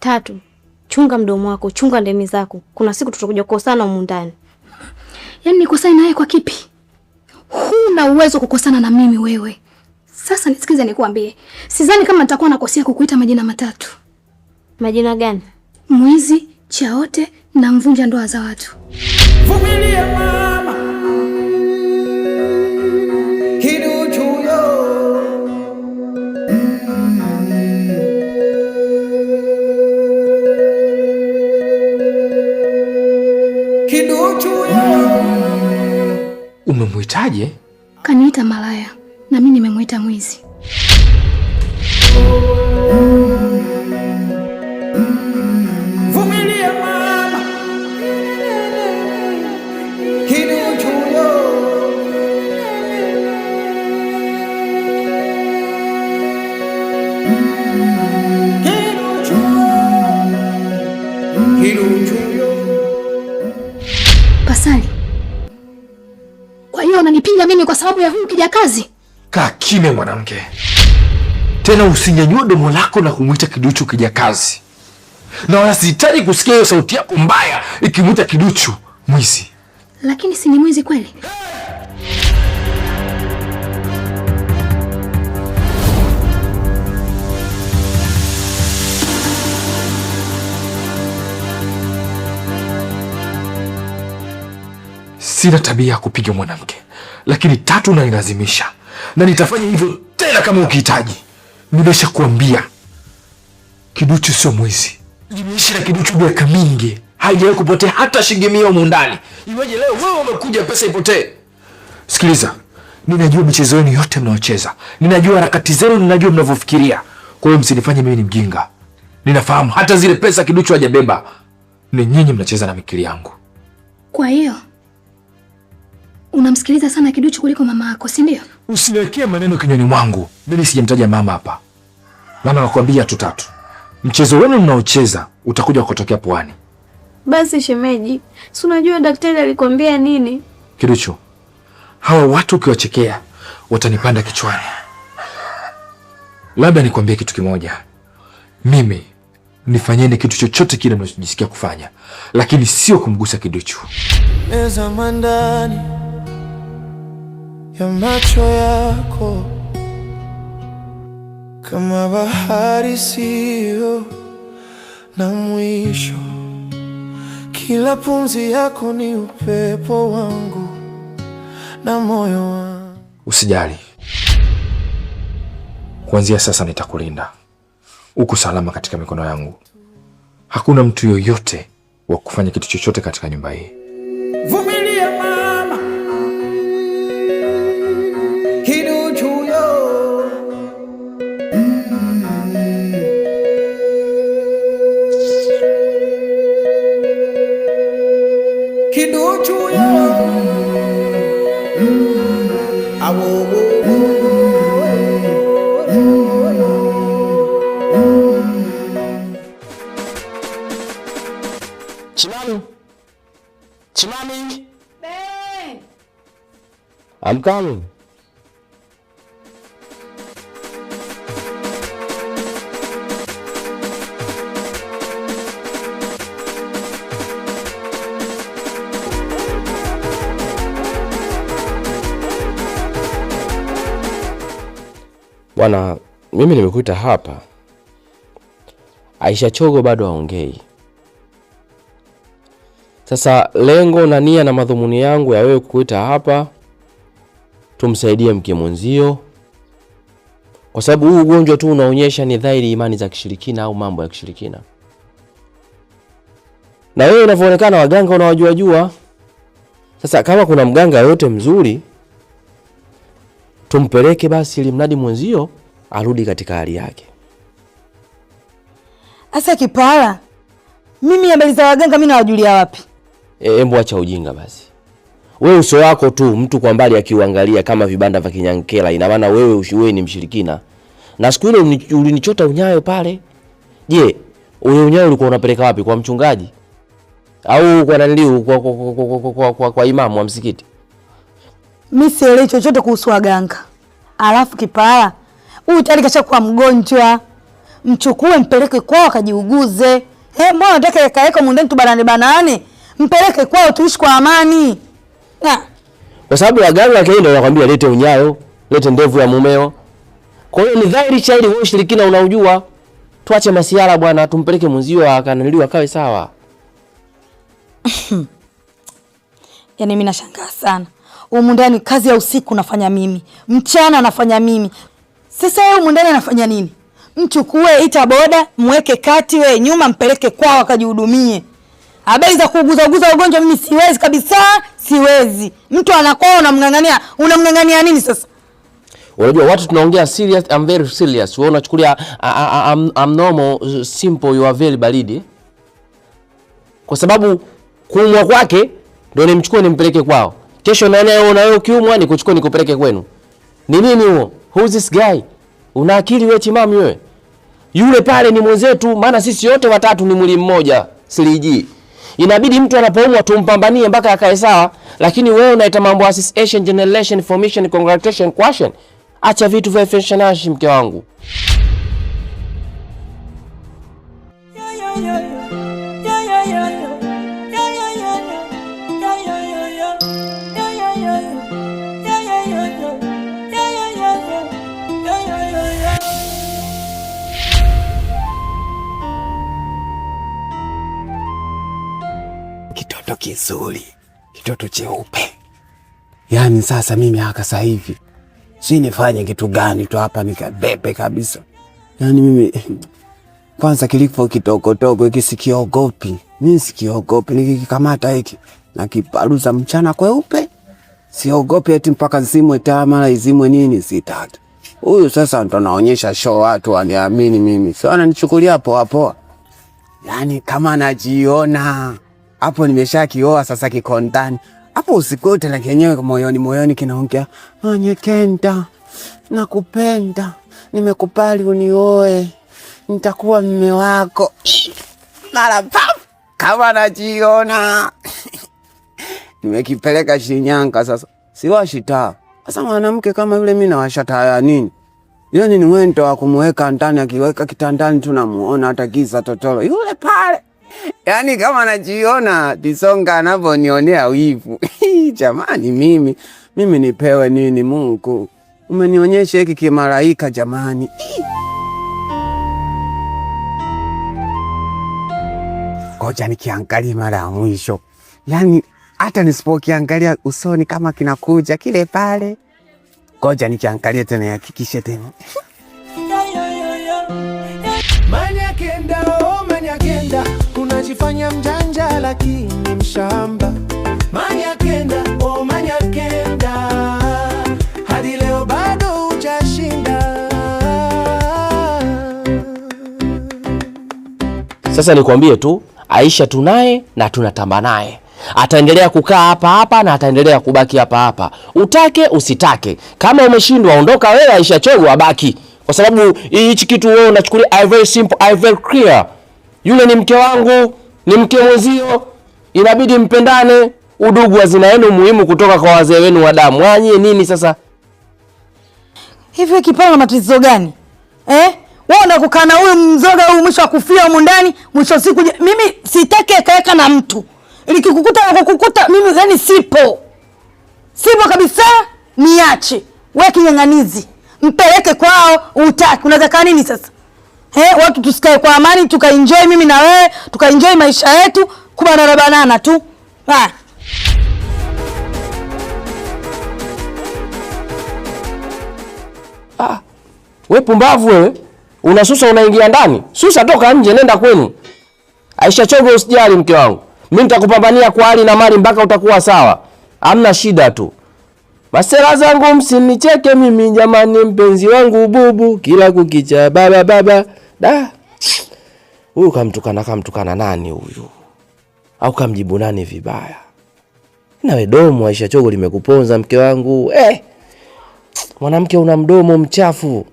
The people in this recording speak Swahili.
3, chunga mdomo wako, chunga ndemi zako. Kuna siku tutakuja kukosana humu ndani. Yaani nikosane naye kwa kipi? Huna uwezo kukosana na mimi wewe. Sasa nisikize nikuambie. Sidhani kama nitakuwa nakosea kukuita majina matatu. Majina gani? Mwizi, chaote na mvunja ndoa za watu. Vumilia mama. Kiduchu yo. Kiduchu yo. Umemwitaje? Kaniita malaya na mimi nimemwita mwizi. Vumilia mama. Kiduchu yo. Kiduchu yo. Pasali. Kwa hiyo unanipinga mimi kwa sababu ya huyu kijakazi? Kaa kimya mwanamke. Tena usinyanyue domo lako na kumuita Kiduchu kijakazi. Na wala sihitaji kusikia hiyo sauti yako mbaya ikimuita Kiduchu mwizi. Lakini si ni mwizi kweli? Sina tabia ya kupiga mwanamke, lakini 3 unanilazimisha. Na nitafanya hivyo tena kama ukihitaji. Nimesha kuambia Kiduchu sio mwizi. Nimeishi na Kiduchu miaka mingi. Haijawahi kupotea hata shilingi 100 humu ndani. Iweje leo wewe umekuja pesa ipotee? Sikiliza, ninajua michezo yenu yote mnaocheza. Ninajua harakati zenu, ninajua mnavyofikiria. Kwa hiyo msinifanye mimi ni mjinga. Ninafahamu hata zile pesa Kiduchu hajabeba. Ni nyinyi mnacheza na mikili yangu. Kwa hiyo unamsikiliza sana Kiduchu kuliko mama yako, si ndio? Usiniwekee maneno kinywani mwangu. Mimi sijamtaja mama hapa. Maana nakwambia tu 3. Mchezo wenu mnaocheza utakuja kutokea Pwani. Basi shemeji, si unajua daktari alikwambia nini? Kiduchu, hawa watu ukiwachekea watanipanda kichwani. Labda nikwambie kitu kimoja. Mimi nifanyeni kitu chochote kile mnachojisikia kufanya, lakini sio kumgusa Kiduchu. Eza mandani ya macho yako kama bahari sio na mwisho. Kila pumzi yako ni upepo wangu na moyo wangu. Usijali. Kuanzia sasa nitakulinda. Uko salama katika mikono yangu. Hakuna mtu yoyote wa kufanya kitu chochote katika nyumba hii. Vumilia mama. Kiduchu yo. Kiduchu yo. Awo. Chimami. Chimami. Ben. I'm coming. Bwana, mimi nimekuita hapa. Aisha Chogo bado haongei. Sasa lengo na nia na madhumuni yangu ya wewe kukuita hapa, tumsaidie mke mwenzio. Kwa sababu huu ugonjwa tu unaonyesha ni dhahiri imani za kishirikina au mambo ya kishirikina. Na wewe unavyoonekana waganga unawajua jua. Sasa kama kuna mganga yote mzuri, tumpeleke basi ili mradi mwenzio arudi katika hali yake. Asa Kipara, mimi habari za waganga mimi nawajulia wapi? Embo acha ujinga basi. Wewe uso wako tu mtu kwa mbali akiuangalia kama vibanda vya kinyankela, ina maana wewe ni mshirikina. Na siku ile ulinichota unyayo pale. Je, ule unyayo ulikuwa unapeleka wapi, kwa mchungaji? Au kwa nani, kwa imamu wa msikiti? Mimi sielewi chochote kuhusu waganga. Alafu Kipara, huyu tayari kashakuwa mgonjwa. mchukue mpeleke kwao akajiuguze. Mbona unataka kaeka mundani tu banane? Mpeleke kwao tuishi kwa amani. Kwa sababu waganga wake ndio wanakuambia lete unyayo, lete ndevu ya mumeo. Kwa hiyo ni dhahiri chaili wewe ushirikina unaujua. Tuache masiara bwana, tumpeleke mzio akanaliwa kawe sawa. Yaani mimi nashangaa sana. Humu ndani kazi ya usiku nafanya mimi, mchana nafanya mimi. Sasa yeye humu ndani anafanya nini? Mchukue, ita boda, mweke kati, wewe nyuma, mpeleke kwao akajihudumie. Habari za kuguza ugonjwa mimi siwezi kabisa, siwezi. Mtu anakoa unamngangania nini sasa? Unajua watu tunaongea serious, I'm very serious. Wewe unachukulia I'm normal, simple, you are very baridi. Kwa sababu kuumwa kwake ndio nimchukue nimpeleke kwao. Kesho na wewe ukiumwa nikuchukue nikupeleke kwenu. Ni nini huo? Who is this guy? Una akili wewe timamu wewe? Yule pale ni mwenzetu, maana sisi wote watatu ni mwili mmoja, siliji. Inabidi mtu anapoumwa tumpambanie mpaka akae sawa, lakini wewe unaita mambo association, generation, formation, congratulation, question. Acha vitu vya fashion mke wangu. Kitoto kizuri, kitoto cheupe. Yaani sasa mimi haka sasa hivi si nifanye kitu gani tu hapa nikabebe kabisa. Yaani mimi kwanza kilifo kitoko hiki sikiogopi. Mimi sikiogopi, nikikamata hiki na kiparuza mchana kweupe. Siogopi eti mpaka zimwe taa mara izimwe nini sitatu. Huyu sasa ndo naonyesha show watu waniamini mimi. Sio ananichukulia poa. Yaani kama najiona hapo nimeshakioa sasa kiko ndani. Hapo usikote na kenyewe moyoni kinaongea, "Nyekenda, nakupenda. Nimekubali unioe. Nitakuwa mume wako." Mara kama najiona. Nimekipeleka Shinyanga sasa. Siwashita. Sasa mwanamke kama yule mimi nawashata ya nini? Yaani ni mwendo wa kumweka ndani, akiweka kitandani tunamuona hata giza totoro. Yule pale. Yaani kama najiona Disonga anavyonionea wivu. Jamani mimi nipewe nini Mungu? Umenionyesha hiki kimalaika jamani. Ngoja nikiangalia mara ya mwisho. Yaani hata nisipokiangalia usoni kama kinakuja kile pale. Ngoja nikiangalia tena hakikishe tena. Manyakenda, unajifanya mjanja lakini mshamba. Manyakenda, hadi leo bado hujashinda. Sasa nikwambie tu, Aisha tunaye na tunatamba naye. Ataendelea kukaa hapa na ataendelea kubaki hapa. Utake usitake. Kama umeshindwa ondoka wewe, Aisha Chogo abaki. Kwa sababu hichi kitu wewe unachukulia very simple, very clear. Yule ni mke wangu, ni mke mwenzio. Inabidi mpendane, udugu hazina yenu muhimu kutoka kwa wazee wenu wa damu. Wanyie nini sasa? Hivi kipao na matatizo gani? Wewe unakukana huyu mzoga huyu mwisho akufia huko ndani, mwisho siku mimi sitaki kaeka na mtu. Ilikikukuta na kukukuta mimi yani sipo. Sipo kabisa, niache. Wewe kinyang'anizi. Mpeleke kwao, utaki. Unataka nini sasa? Watu tusikae kwa amani, tukaenjoy mimi na wewe, tukaenjoy maisha yetu, kubanana tu. Wewe pumbavu wewe. Unasusa unaingia ndani. Susa toka nje, nenda kwenu. Aisha Chogo usijali mke wangu. Mimi nitakupambania kwa hali na mali mpaka utakuwa sawa. Hamna shida tu. Masela zangu msinicheke mimi jamani, mpenzi wangu bubu kila kukicha baba. Da. Huyu kamtukana nani huyu? Au kamjibu nani vibaya? Nawe domo Aisha Chogo limekuponza mke wangu. Mwanamke una mdomo mchafu.